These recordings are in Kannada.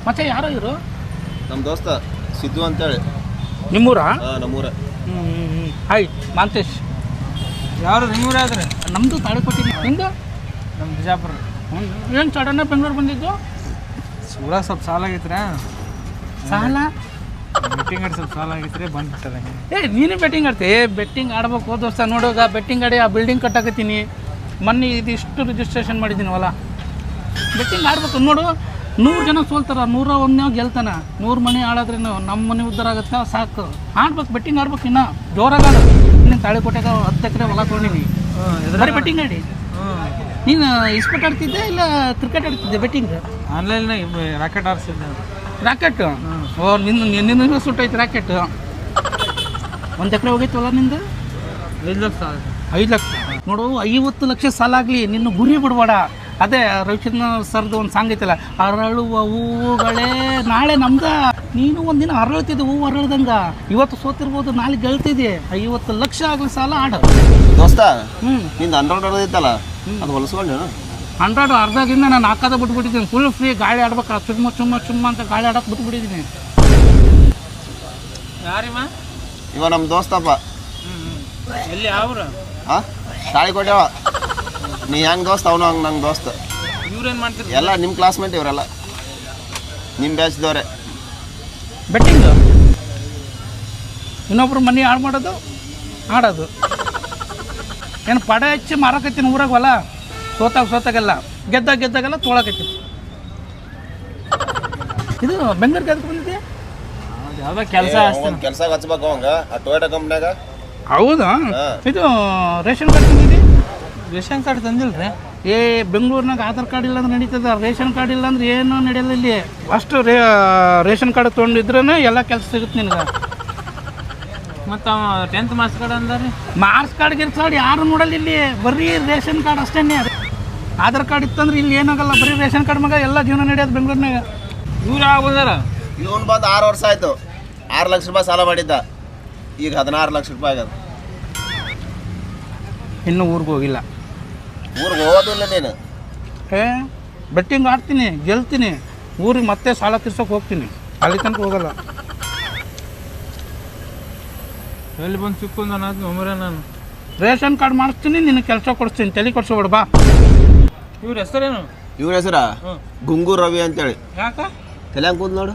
ಮತ್ತೆ ಯಾರೋ ಇವರು? ನಮ್ಮ ದೋಸ್ತ ಸಿದ್ದು ಅಂತೇಳಿ. ನಿಮ್ಮೂರಾ? ನಮ್ಮೂರ. ಹಾಯ್ ಮಾಂತೇಶ್. ಯಾರು ನಿಮ್ಮೂರ ಆದ್ರೆ? ನಮ್ಮದು ತಾಳಿಕೊಟ್ಟಿನಿ. ನಿಮ್ಮದು? ನಮ್ಮ ಬಿಜಾಪುರ. ಏನು ಸಡನ್ನಾಗಿ ಬೆಂಗಳೂರು ಬಂದಿದ್ದು? ಊರಾಗ ಸ್ವಲ್ಪ ಸಾಲ ಆಗೈತ್ರಿ. ಸಾಲ? ಬೆಟ್ಟಿಂಗ್ ಆಡಿ ಸ್ವಲ್ಪ ಸಾಲ ಆಗೈತ್ರಿ, ಬಂದ್ಬಿಟ್ಟದ. ನೀನು ಬೆಟ್ಟಿಂಗ್ ಆಡ್ತಿ? ಬೆಟ್ಟಿಂಗ್ ಆಡ್ಬೇಕು ದೋಸ್ತ. ನೋಡುವಾಗ ಬೆಟ್ಟಿಂಗ್ ಆಡಿ ಆ ಬಿಲ್ಡಿಂಗ್ ಕಟ್ಟಾಕತ್ತೀನಿ. ಮೊನ್ನೆ ಇದಿಷ್ಟು ರಿಜಿಸ್ಟ್ರೇಷನ್ ಮಾಡಿದ್ದೀನಿ ಹೊಲ. ಬೆಟ್ಟಿಂಗ್ ಆಡ್ಬೇಕು ನೋಡು. 100 ಜನ ಸೋಲ್ತಾರ, 101 ಗೆಲ್ತಾನ. 100 ಮನೆ ಆಡೋದ್ರೆ ನಮ್ಮ ಮನೆ ಉದ್ಧಾರ ಆಗುತ್ತೆ, ಸಾಕು. ಆಡ್ಬೇಕು, ಬೆಟ್ಟಿಂಗ್ ಆಡ್ಬೇಕು. ಇನ್ನು ಜೋರಾಗ ನೀನು ತಾಳಿಕೋಟೆಗೆ 10 ಎಕರೆ ಹೊಲ ತೊಗೊಂಡಿನಿ. ಬರೀ ಬೆಟ್ಟಿಂಗ್ ಆಡಿ. ನೀನು ಇಸ್ಪೋರ್ಟ್ ಆಡ್ತಿದ್ದೆ ಇಲ್ಲ ಕ್ರಿಕೆಟ್ ಆಡ್ತಿದ್ದೆ? ಬೆಟ್ಟಿಂಗ್ ಆನ್ಲೈನ್ನಾಗ ರಾಕೆಟ್ ಆರಿಸಿದ್ದೆ. ರಾಕೆಟ್? ಓ, ನಿನ್ನ ಸುಟ್ಟೈತೆ ರಾಕೆಟ್. 1 ಎಕರೆ ಹೋಗೈತೆ ಹೊಲ ನಿಂದು? 5 ಲಕ್ಷ. 5 ಲಕ್ಷ ನೋಡು. 50 ಲಕ್ಷ ಸಾಲ ಆಗಲಿ, ನಿನ್ನ ಗುರಿ ಬಿಡಬೇಡ. ಅದೇ ರವಿಚಂದ್ರ ಸರ್ದು ಒಂದು ಸಾಂಗ್ ಐತಲ್ಲ, ಅರಳುವ ಹೂವುಗಳೇ ನಾಳೆ ನಮ್ದ. ನೀನು ಒಂದಿನ ಅರಳ್ತಿದ್ದೆ, ಹೂವು ಅರಳ್ದಂಗ. ಇವತ್ತು ಸೋತಿರ್ಬೋದು, ನಾಳೆ ಗೆಲ್ತಿದ್ದೆ. 50 ಲಕ್ಷ ಆಗಲಿ ಸಾಲ ಆಡ ದೋಸ್ತ. ನಿಂದು 100 ಐತಲ್ಲ, ಅದು ಹೊಲಸ್ಕೊಂಡು 100 ಅರ್ಧದಿಂದ ನಾನು ಹಾಕೋದ ಬಿಟ್ಬಿಟ್ಟಿದ್ದೀನಿ. ಫುಲ್ ಫ್ರೀ ಗಾಳಿ ಆಡ್ಬೇಕು. ಚುಮ್ಮ ಅಂತ ಗಾಳಿ ಆಡೋಕೆ ಬಿಟ್ಬಿಟ್ಟಿದ್ದೀನಿ. ಯಾರಿಮ್ಮ? ಇವ ನಮ್ಮ ದೋಸ್ತಪ್ಪ. ಎಲ್ಲಿ ಯಾವ್ರು? ತಾಳಿಕೋಟೆವ. ನೀ ಹೆಂಗೆ ದೋಸ್ತ, ಅವನು ಹಂಗೆ ನಂಗೆ ದೋಸ್ತ. ಇವ್ರೇನು ಮಾಡ್ತೀರಿ? ಎಲ್ಲ ನಿಮ್ಮ ಕ್ಲಾಸ್ಮೇಟ್ ಇವರೆಲ್ಲ, ನಿಮ್ಮ ಬ್ಯಾಚ್ದವ್ರೆ. ಬೆಟ್ಟಿಂಗ್ ಇನ್ನೊಬ್ರು ಮನೆ ಹಾಳು ಮಾಡೋದು, ಆಡೋದು. ಏನು ಪಡ ಹಚ್ಚಿ ಮಾರಕತ್ತೀನಿ ಊರಾಗ ಹೊಲ. ಸೋತಾಗೆಲ್ಲ ಗೆದ್ದಾಗೆಲ್ಲ ತೊಳಕತ್ತೀನಿ. ಇದು ಬೆಂಗಳೂರಿಗೆ ಅದಕ್ಕೆ ಬಂದಿದ್ದೆ? ಯಾವುದೋ ಕೆಲಸ ಕೆಲಸ ಹಚ್ಬೇಕು ಅವಂಗೆ ಆ ಟೊಯೋಟಾ ಕಂಪ್ನ್ಯಾಗ. ಹೌದಾ? ಇದು ರೇಷನ್ ಕಾರ್ಡ್ ತಂದಿದ್ದೆ? ರೇಷನ್ ಕಾರ್ಡ್ ತಂದಿಲ್ಲ ರೀ. ಬೆಂಗಳೂರಿನಾಗ ಆಧಾರ್ ಕಾರ್ಡ್ ಇಲ್ಲ ಅಂದ್ರೆ ನಡೀತದೆ, ರೇಷನ್ ಕಾರ್ಡ್ ಇಲ್ಲ ಅಂದ್ರೆ ಏನೂ ನಡೆಯಲ್ಲ ಇಲ್ಲಿ. ಅಷ್ಟು ರೇಷನ್ ಕಾರ್ಡ್ ತೊಗೊಂಡಿದ್ರೇ ಎಲ್ಲ ಕೆಲಸ ಸಿಗುತ್ತೆ ನಿನಗೆ. ಮತ್ತು 10th ಮಾರ್ಕ್ಸ್ ಕಾರ್ಡ್ ಅಂದಾರೆ. ಮಾರ್ಕ್ಸ್ ಕಾರ್ಡ್ ಗಿರ್ಸ್ ಕಾರ್ಡ್ ಯಾರು ನೋಡಲ್ಲ ಇಲ್ಲಿ, ಬರೀ ರೇಷನ್ ಕಾರ್ಡ್ ಅಷ್ಟೇ. ಆಧಾರ್ ಕಾರ್ಡ್ ಇತ್ತಂದ್ರೆ ಇಲ್ಲಿ ಏನಾಗಲ್ಲ, ಬರೀ ರೇಷನ್ ಕಾರ್ಡ್ ಮಗ ಎಲ್ಲ ಜೀವನ ನಡೆಯೋದು ಬೆಂಗಳೂರಿನಾಗ. ಇವ್ರು ಯಾವಾಗ ಬಂದಾರ? ಇವನು ಬಂದು 6 ವರ್ಷ ಆಯಿತು. 6 ಲಕ್ಷ ರೂಪಾಯಿ ಸಾಲ ಮಾಡಿದ್ದ, ಈಗ 16 ಲಕ್ಷ ರೂಪಾಯಿ ಆಗದು. ಇನ್ನೂ ಊರಿಗೆ ಹೋಗಿಲ್ಲ. ಊರಿಗೆ ಹೋಗೋದಿಲ್ಲ ನೀನು? ಬೆಟ್ಟಿಂಗ್ ಆಡ್ತೀನಿ, ಗೆಲ್ತೀನಿ. ಊರಿಗೆ ಮತ್ತೆ ಸಾಲ ತೀರ್ಸೋಕೆ ಹೋಗ್ತೀನಿ, ಅಲ್ಲಿ ತನಕ ಹೋಗಲ್ಲ. ಎಲ್ಲಿ ಬಂದು ಸಿಕ್ಕೊಂಡು ನಾನು ರೇಷನ್ ಕಾರ್ಡ್ ಮಾಡಿಸ್ತೀನಿ, ನಿನ್ನ ಕೆಲಸ ಕೊಡಿಸ್ತೀನಿ, ತಲೆ ಕೊಡ್ಸೋಬೇಡ ಬಾ. ಇವ್ರ ಹೆಸರೇನು? ಇವ್ರ ಹೆಸರ ಗುಂಗೂರ್ ರವಿ ಅಂತೇಳಿ. ಯಾಕ ತಲೆ ಹಂಗೆ ಕೂತ್ ನೋಡು.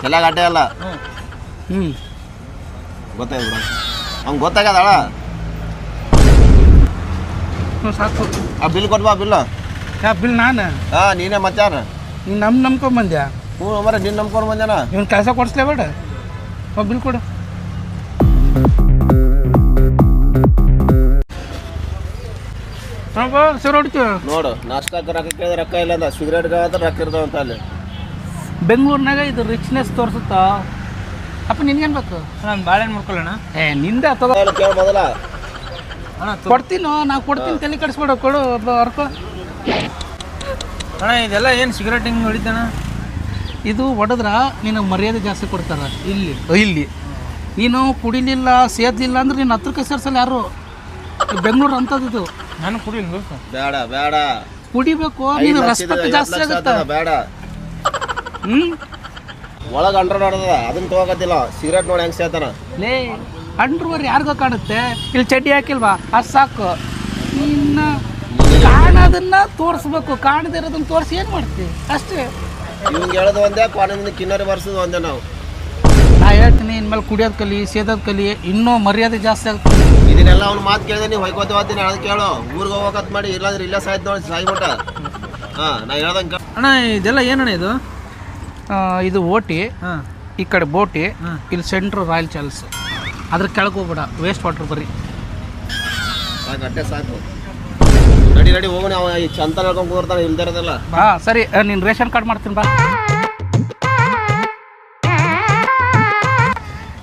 ತಲೆಗೆ ಅಡ್ಡೆ ಅಲ್ಲ. ಗೊತ್ತಾಯ್ತು ಬಿಡ, ಅವ್ನು ಗೊತ್ತಾಗ್ಯದಳ. ಸಾಕು. ಆ ಬಿಲ್ ಕೊಟ್ಬಾ. ಬಿಲ್ಲು ಬಿಲ್ ನಾನು? ನೀನೇ ಮತ್ತಾರ? ನೀನು ನಂಬ್ಕೊಂಬಂದ್ಯಾ? ಹ್ಞೂ ಮರ, ನೀನು ನಂಬ್ಕೊಂಡು ಬಂದೇನ. ಇವನು ಕೆಲಸ ಕೊಡಿಸ್ಲೇಬೇಡ, ಬಿಲ್ ಕೊಡು. ನೋಡು, ನಾಷ್ಟಕ್ಕೆ ರೊಕ್ಕ ಕೇಳಿದ್ರೆ ರೊಕ್ಕ ಇಲ್ಲ ಅಂದ, ಸಿಗರೇಟ್ಗೆ ರೊಕ್ಕ ಇರ್ತಾವ ಅಂತ ಅಲ್ಲಿ ಬೆಂಗಳೂರಿನಾಗ. ಇದು ರಿಚ್ನೆಸ್ ತೋರಿಸುತ್ತಾ? ಅಪ್ಪ ನಿನ್ಗೇನು ಬೇಕು? ನಾನು ಬಾಳೆಹಣ್ಣು ಮುಡ್ಕೊಳ್ಳೋಣ. ನಿಂದ ಕೇಳ ಮೊದಲ. ಕೊಡ್ತೀನೋ, ನಾವು ಕೊಡ್ತೀನಿ, ತಲೆ ಕಡಿಸ್ಬೇಡ. ಕೊಡು ಹೊರ್ಕೊ. ಅಣ್ಣ ಇದೆಲ್ಲ ಏನು ಸಿಗರೇಟ್ ಹಿಂಗೆ ಹೊಡಿತಾನ? ಇದು ಹೊಡೆದ್ರ ನೀನು ಮರ್ಯಾದೆ ಜಾಸ್ತಿ ಕೊಡ್ತಾರ ಇಲ್ಲಿ. ನೀನು ಕುಡಿಲಿಲ್ಲ, ಸೇದ್ಲಿಲ್ಲ ಅಂದ್ರೆ ನೀನು ಹತ್ರಕ್ಕೆ ಸೇರ್ಸಲ್ಲ ಯಾರು. ಬೆಂಗಳೂರು ಅಂತದ್ದು ಇದು. ನಾನು ಕುಡಿಲ್ಲ. ಬೇಡ ಕುಡಿಬೇಕು, ನೀನು ರೆಸ್ಪೆಕ್ಟ್ ಜಾಸ್ತಿ ಆಗುತ್ತೆ. ಬೇಡ. ಒಳಗೆ ಅಂಡ್ರ ನೋಡದ, ಅದನ್ನ ತಗೋಕತ್ತಿಲ್ಲ. ಸಿಗರೇಟ್ ನೋಡಿ ಹೆಂಗೆ ಸೇತಾನ. ಲೇ, ಅಂಡ್ರವರ್ ಯಾರಿಗೋ ಕಾಣುತ್ತೆ, ಇಲ್ಲಿ ಚಡ್ಡಿ ಹಾಕಿಲ್ವಾ, ಅದು ಸಾಕು. ಇನ್ನು ಕಾಣೋದನ್ನ ತೋರಿಸ್ಬೇಕು, ಕಾಣದಿರೋದನ್ನ ತೋರಿಸಿ ಏನು ಮಾಡ್ತೀವಿ ಅಷ್ಟೇ. ಇವ್ಗೆ ಹೇಳೋದು ಒಂದೇ, ಕಾಣಿಂದ ಕಿನ್ನರಿ ಬರ್ಸೋದು ಒಂದೇ. ನಾವು ನಾ ಹೇಳ್ತೀನಿ, ಇನ್ಮೇಲೆ ಕುಡಿಯೋದು ಕಲಿ, ಸೇದೋದು ಕಲಿ, ಇನ್ನೂ ಮರ್ಯಾದೆ ಜಾಸ್ತಿ ಆಗ್ತದೆ. ಇದನ್ನೆಲ್ಲ ಅವ್ನು ಮಾತು ಕೇಳಿದೆ, ನೀವು ಹೊಯ್ಕೋತ ಹೋಗ್ತೀನಿ ಅದು ಕೇಳು. ಊರಿಗೆ ಹೋಗಕತ್ ಮಾಡಿ, ಇಲ್ಲಾಂದ್ರೆ ಇಲ್ಲೇ ಸಾಯ್ತು ನೋಡಿ, ಸಾಯ್ಬಿಟ್ಟ. ನಾ ಹೇಳ್ದಂಗೆ. ಅಣ್ಣ ಇದೆಲ್ಲ ಏನಣ್ಣ ಇದು? ಇದು ಓಟಿ, ಈ ಕಡೆ ಬೋಟಿ, ಇಲ್ಲಿ ಸೆಂಟ್ರ್ ರಾಯಲ್ ಚಾಲ್ಸ್. ಅದ್ರ ಕೆಳಗೆ ಹೋಗ್ಬೇಡ, ವೇಸ್ಟ್ ವಾಟರ್ ಬರೀ. ಸಾಕು, ಅಟ್ಟೆ ಸಾಕು. ನಡಿ ಹೋಗೋಣ. ಅವ ಈ ಚಂತ ಹೇಳ್ಕೊಂಡು ಕೂರ್ತಾನೆ, ಇಲ್ದಿರೋದಲ್ಲ. ಸರಿ, ನೀನು ರೇಷನ್ ಕಾರ್ಡ್ ಮಾಡ್ತೀನಿ ಬಾ.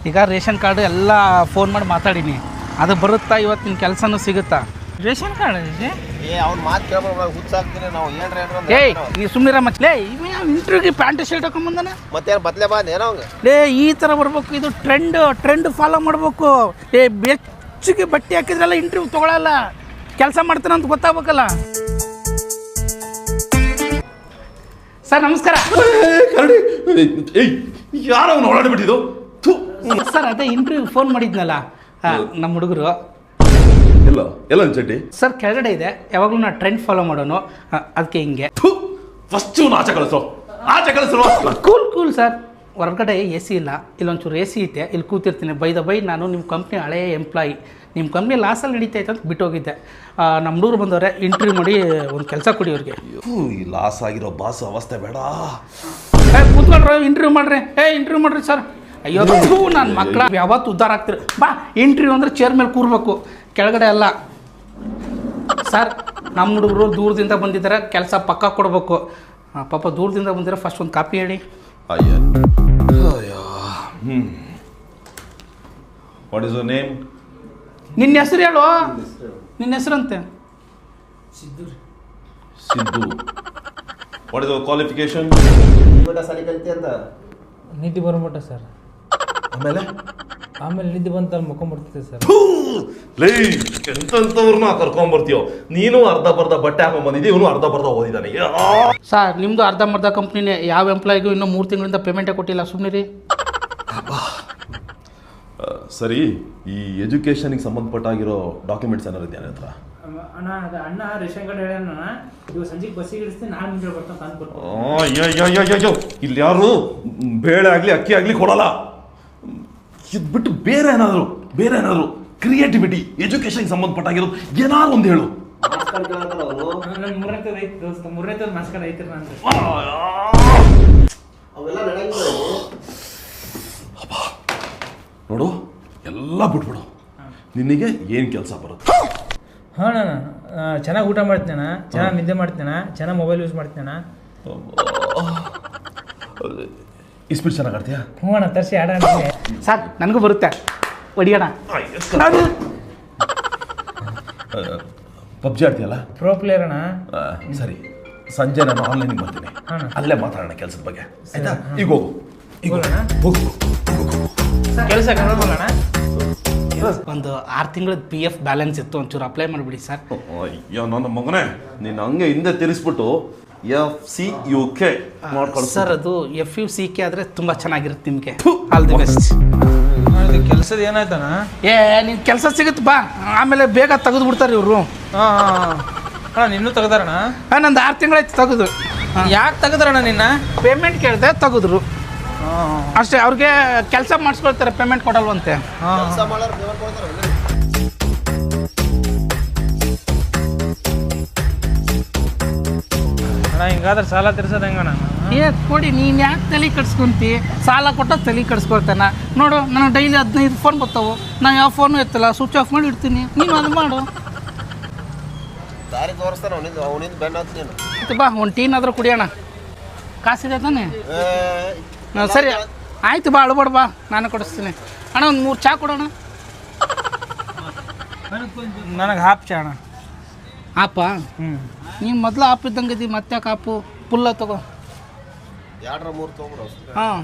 ಈಗ ರೇಷನ್ ಕಾರ್ಡ್ ಎಲ್ಲ ಫೋನ್ ಮಾಡಿ ಮಾತಾಡೀನಿ, ಅದು ಬರುತ್ತಾ? ಇವತ್ತು ನಿನ್ನ ಕೆಲಸನೂ ಸಿಗುತ್ತಾ? ರೇಷನ್ ಕಾರ್ಡ್ ಅವ್ನ ಮಾತು ಕೇಳ್ಬೋದು, ಹುಚ್ಚಾಗ್ತೀನಿ ನಾವು. ಏನ್ರಿ ನೀ ಸುಮ್ಮನೆ ಮಚ್ಚಲೇ, ಇಂಟ್ರ್ಯೂಗೆ ಪ್ಯಾಂಟ್ ಶರ್ಟ್ ಹಾಕೊಂಬಂದಾನೆ. ಮತ್ತೇನು ಬದಲೇ ಬಂದ ಏನೋ ಅವಂಗೆ. ಈ ಥರ ಬರ್ಬೇಕು, ಇದು ಟ್ರೆಂಡ್ ಫಾಲೋ ಮಾಡ್ಬೇಕು. ಬೆಚ್ಚಿಗೆ ಬಟ್ಟೆ ಹಾಕಿದ್ರಲ್ಲ ಇಂಟರ್ವ್ಯೂ ತೊಗೊಳಲ್ಲ. ಕೆಲಸ ಮಾಡ್ತಾನೆ ಅಂತ ಗೊತ್ತಾಗ್ಬೇಕಲ್ಲ. ಸರ್ ನಮಸ್ಕಾರ. ಕರಡಿ ಏಯ್ ಯಾರು ಅವನು ಓಡಾಡಿಬಿಟ್ಟಿದ್ದು? ಸರ್ ಅದೇ ಇಂಟರ್ವ್ಯೂ ಫೋನ್ ಮಾಡಿದ್ನಲ್ಲ ನಮ್ಮ ಹುಡುಗರು. ಎಲ್ಲ ಎಲ್ಲ ಚಡ್ಡಿ ಸರ್ ಕೆಳಗಡೆ ಇದೆ, ಯಾವಾಗಲೂ ನಾ ಟ್ರೆಂಡ್ ಫಾಲೋ ಮಾಡೋನು, ಅದಕ್ಕೆ ಹಿಂಗೆ. ಫಸ್ಟ್ ಆಚೆ ಕಳಿಸೋ, ಆಚೆ ಕಳಿಸೋ. Cool sir. ಹೊರಗಡೆ ಎ ಸಿ ಇಲ್ಲ, ಇಲ್ಲೊಂಚೂರು ಎ ಸಿ ಐತೆ, ಇಲ್ಲಿ ಕೂತಿರ್ತೀನಿ. ಬೈ ನಾನು ನಿಮ್ಮ ಕಂಪ್ನಿ ಹಳೆಯ ಎಂಪ್ಲಾಯಿ. ನಿಮ್ಮ ಕಂಪ್ನಿ ಲಾಸಲ್ಲಿ ನಡೀತೈತೆ ಅಂತ ಬಿಟ್ಟೋಗಿದ್ದೆ. ನಮ್ಮ ಹುಡುಗರು ಬಂದವ್ರೆ, ಇಂಟರ್ವ್ಯೂ ಮಾಡಿ ಒಂದು ಕೆಲಸ ಕೊಡಿ ಅವ್ರಿಗೆ. ಈ ಲಾಸ್ ಆಗಿರೋ ಬಾಸ್ ಅವಸ್ಥೆ ಬೇಡ. ಕೂತ್ಕೊಳ್ರಿ, ಇಂಟರ್ವ್ಯೂ ಮಾಡ್ರಿ ಸರ್. ಅಯ್ಯೋ ನನ್ನ ಮಕ್ಕಳ ಯಾವತ್ತು ಉದ್ಧಾರ ಆಗ್ತೀರಿ. ಬಾ, ಇಂಟರ್ವ್ಯೂ ಅಂದರೆ ಚೇರ್ ಮೇಲೆ ಕೂರ್ಬೇಕು, ಕೆಳಗಡೆ ಅಲ್ಲ. ಸರ್ ನಮ್ಮ ಹುಡುಗರು ದೂರದಿಂದ ಬಂದಿದ್ದಾರೆ, ಕೆಲಸ ಪಕ್ಕ ಕೊಡಬೇಕು. ಪಾಪ ದೂರದಿಂದ ಬಂದಿರೋ, ಫಸ್ಟ್ ಒಂದು ಕಾಪಿ ಹೇಳಿ. ಅಯ್ಯೋ ವಾಟ್ ಇಸ್ ಯುವರ್ ನೇಮ್? ನಿನ್ನ ಹೆಸರು ಹೇಳು. ನಿನ್ನ ಹೆಸರಂತೆ? Siddu. What is your qualification? ಸಾಲಿ ಕಲಿತಿ ಅಂತ ನಿದ್ದೆ ಬರ್ಬಿಟ್ಟ ಸರ್. ಆಮೇಲೆ ನಿದ್ದೆ ಬಂತ ಮುಖಂಡ್ಬಿಡ್ತೈತೆ ಸರ್. ಲೇ ಎಂತವ್ರನ್ನ ಕರ್ಕೊಂಡ್ಬರ್ತೀಯೋ ನೀನು. ಅರ್ಧ ಬಟ್ಟೆ ಹಾಕೊಂಡ್ ಬಂದಿದ್ದೀವಿ, ಇವನು ಅರ್ಧ ಓದಿದ್ದಾನೆ. ಸರ್ ನಿಮ್ಮದು ಅರ್ಧಂಬರ್ಧ ಕಂಪ್ನಿನೇ. ಯಾವ ಎಂಪ್ಲಾಯಿಗೂ ಇನ್ನೂ 3 ತಿಂಗಳಿಂದ ಪೇಮೆಂಟೇ ಕೊಟ್ಟಿಲ್ಲ. ಸುಮ್ಮನೆ ರೀ. ಸರಿ, ಈ ಎಜುಕೇಷನ್ಗೆ ಸಂಬಂಧಪಟ್ಟಾಗಿರೋ ಡಾಕ್ಯುಮೆಂಟ್ಸ್ ಏನಾರು ಇದೆಯಾ ಹತ್ರ? ಅಣ್ಣ ರೇಷನ್ ಕಾರ್ಡ್ ಹೇಳ ಇವಾಗ ಸಂಜೆಗೆ ಬಸ್ಸಿಗೆ ಇಳಿಸ್ತೀನಿ, ನಾನು ಮುಂದೆ ಬರ್ತಾನೆ ತಂದ್ಕೊಟ್ಟು. ಅಯ್ಯೋ ಇಲ್ಲಿ ಯಾರು ಬೇಳೆ ಆಗಲಿ ಅಕ್ಕಿ ಆಗಲಿ ಕೊಡಲ್ಲ. ಇದು ಬಿಟ್ಟು ಬೇರೆ ಏನಾದ್ರು ಕ್ರಿಯೇಟಿವಿಟಿ ಎಜುಕೇಷನ್ಗೆ ಸಂಬಂಧಪಟ್ಟಾಗಿರೋದು ಏನಾದ್ರು ಒಂದು ಹೇಳು. ನನ್ನ ಮೂರನೇದು ಐತಿ ದೋಸ್ತ, ಮೂರನೇದು ಮಾಸ್ ಕಾರ್ಡ್ ಐತಿ ನಂದು. ಅವೆಲ್ಲ ನಡೆಯಂಗಿಲ್ಲ. ನೋಡು, ಎಲ್ಲ ಬಿಟ್ಬಿಡು. ನಿನಗೆ ಏನು ಕೆಲಸ ಬರುತ್ತೆ? ಹಾಂ, ನಾನು ಚೆನ್ನಾಗಿ ಊಟ ಮಾಡ್ತೇನೆ, ಚೆನ್ನಾಗಿ ನಿದ್ದೆ ಮಾಡ್ತೇನೆ, ಚೆನ್ನಾಗಿ ಮೊಬೈಲ್ ಯೂಸ್ ಮಾಡ್ತೇನೆ. ಇಸ್ಪೀಟ್ ಚೆನ್ನಾಗಿ ಆಡ್ತೀಯಾ? ಹ್ಞೂ ಅಣ್ಣ, ತರಿಸಿ ಆಡ. ಸರ್ ನನಗೂ ಬರುತ್ತೆ, ಹೊಡಿಯೋಣ. ಪಬ್ಜಿ ಆಡ್ತೀಯಲ್ಲ? ಪ್ರೋ ಪ್ಲೇಯರ್ ಅಣ್ಣ. ಸರಿ, ಸಂಜೆ ನಾನು ಆನ್ಲೈನಿಗೆ ಬರ್ತೀನಿ, ಅಲ್ಲೇ ಮಾತಾಡೋಣ ಕೆಲಸದ ಬಗ್ಗೆ. ಆಯ್ತಾ? ಈಗ ಹೋಗು. ಕೆಲಸ ಕಳ್ಕೊಳ್ಳೋಣ. ಒಂದು 6 ತಿಂಗಳದ PF ಬ್ಯಾಲೆನ್ಸ್ ಇತ್ತು, ಒಂಚೂರು ಅಪ್ಲೈ ಮಾಡಿಬಿಡಿ ಸರ್. ಅಯ್ಯೋ ನನ್ನ ಮಗನೇ, ನೀನು ಹಂಗೆ ಹಿಂದೆ ತಿರ್ಸ್ಬಿಟ್ಟು FCUK ಮಾಡ್ಕೊಳ್ಳಿ ಸರ್. ಅದು FUCK ಆದರೆ ತುಂಬ ಚೆನ್ನಾಗಿರುತ್ತೆ ನಿಮಗೆ. All the best. ಕೆಲಸದ ಏನಾಯ್ತಣ್ಣ? ನಿನ್ನ ಕೆಲಸ ಸಿಗುತ್ತೆ ಬಾ, ಆಮೇಲೆ ಬೇಗ ತೆಗೆದು ಬಿಡ್ತಾರೆ ಇವರು. ಅಣ್ಣ ನಿನ್ನೂ ತೆಗ್ದಾರಣ್ಣ? ನಂದು 6 ತಿಂಗಳಾಯ್ತು ತೆಗೆದು. ಯಾಕೆ ತೆಗ್ದಾರಣ್ಣ ನಿನ್ನ? ಪೇಮೆಂಟ್ ಕೇಳಿದೆ, ತೆಗೆದ್ರು ಅಷ್ಟೇ. ಅವ್ರಿಗೆ ಕೆಲಸ ಮಾಡಿಸ್ಕೊಳ್ತಾರೆ, ಪೇಮೆಂಟ್ ಕೊಡಲ್ವಂತೆ. ಕೆಲಸ ಮಾಡೋರು ಪೇಮೆಂಟ್ ಕೊಡ್ತಾರೆ. ಅಣ್ಣ ಹಿಂಗಾದ್ರೆ ಸಾಲ ತೀರ್ಸೋದು ಹೆಂಗಣ್ಣ? ಕೊಡಿ, ನೀನು ಯಾಕೆ ತಲೆ ಕಟ್ಸ್ಕೊಂತಿ? ಸಾಲ ಕೊಟ್ಟ ತಲೆ ಕಟ್ಸ್ಕೊಳ್ತಾನೆ. ನೋಡು, ನನಗೆ ಡೈಲಿ 15 ಫೋನ್ ಬರ್ತಾವೆ, ನಾನು ಯಾವ ಫೋನು ಎತ್ತಲ್ಲ, ಸ್ವಿಚ್ ಆಫ್ ಮಾಡಿ ಇಡ್ತೀನಿ. ನೀನು ಅದು ಮಾಡು. ದಾರಿ ತೋರಿಸ್ತಾನೆ ಅವನಿಂದ ಬೆನ್ನ ಹತ್ತಿ ನೀನು. ಆಯ್ತು ಬಾ, ಒಂದು ಟೀನಾದರೂ ಕುಡಿಯೋಣ. ಕಾಸಿದೆ ತಾನೆ? ಸರಿ ಆಯ್ತು ಬಾ, ಅಳ್ಬೇಡ ಬಾ, ನಾನು ಕೊಡಿಸ್ತೀನಿ. ಅಣ್ಣ ಒಂದು 3 ಚಾ ಕೊಡೋಣ. ನನಗೆ ಹಾಫ್ ಚಾ ಅಣ್ಣ. ಆಪ? ನೀನು ಮೊದಲು ಆಪ್ ಇದ್ದಂಗೆ ಇದ್ದೀವಿ, ಮತ್ತೆ ಯಾಕೆ ಆಪು? ಪುಲ್ಲ ತಗೋ. 2-3 ತೊಗೊಂಡು. ಹಾಂ,